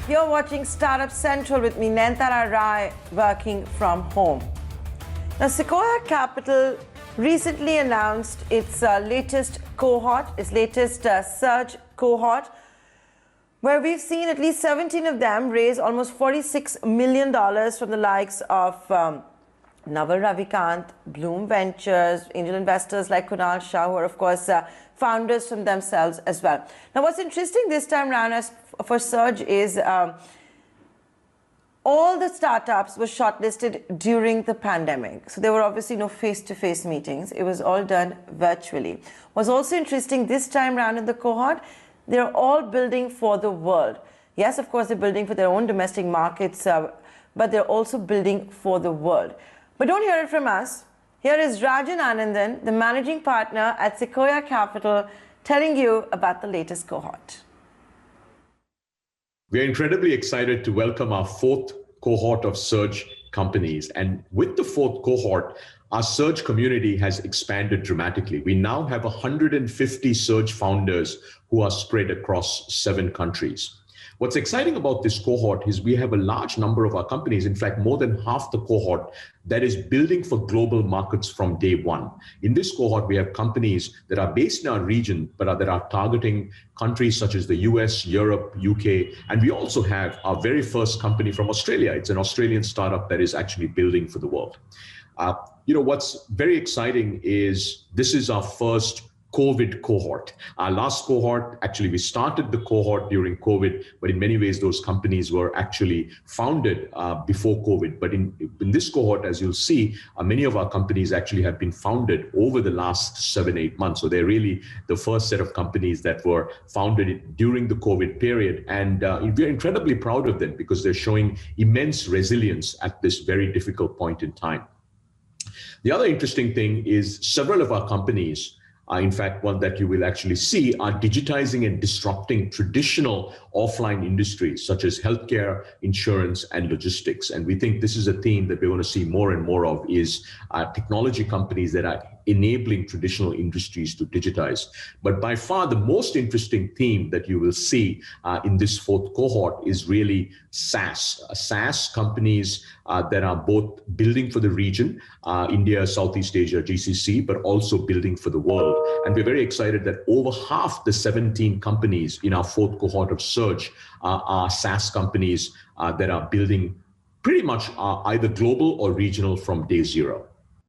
You're watching Startup Central with me, Nayantara Rai, working from home. Now, Sequoia Capital recently announced its latest cohort, its latest surge cohort, where we've seen at least 17 of them raise almost $46 million from the likes of Naval Ravikant, Bloom Ventures, angel investors like Kunal Shah, who are, of course, founders from themselves as well. Now, what's interesting this time around as for Surge is all the startups were shortlisted during the pandemic. So there were obviously no face-to-face meetings. It was all done virtually. What's also interesting this time around in the cohort, they're all building for the world. Yes, of course, they're building for their own domestic markets, but they're also building for the world. But don't hear it from us. Here is Rajan Anandan, the managing partner at Sequoia Capital, telling you about the latest cohort. We're incredibly excited to welcome our fourth cohort of Surge companies. And with the fourth cohort, our Surge community has expanded dramatically. We now have 150 Surge founders who are spread across 7 countries. What's exciting about this cohort is we have a large number of our companies, in fact, more than half the cohort, that is building for global markets from day one. In this cohort, we have companies that are based in our region, but that are targeting countries such as the US, Europe, UK, and we also have our very first company from Australia. It's an Australian startup that is actually building for the world. What's very exciting is this is our first COVID cohort. Our last cohort, actually, we started the cohort during COVID, but in many ways, those companies were actually founded before COVID. But in this cohort, as you'll see, many of our companies actually have been founded over the last 7-8 months. So they're really the first set of companies that were founded during the COVID period. And we're incredibly proud of them because they're showing immense resilience at this very difficult point in time. The other interesting thing is several of our companies, in fact, one that you will actually see, are digitizing and disrupting traditional offline industries such as healthcare, insurance, and logistics. And we think this is a theme that we're going to see more and more of is technology companies that are enabling traditional industries to digitize. But by far, the most interesting theme that you will see in this fourth cohort is really SaaS. SaaS companies that are both building for the region, India, Southeast Asia, GCC, but also building for the world. And we're very excited that over half the 17 companies in our fourth cohort of Surge are SaaS companies that are building pretty much either global or regional from day zero.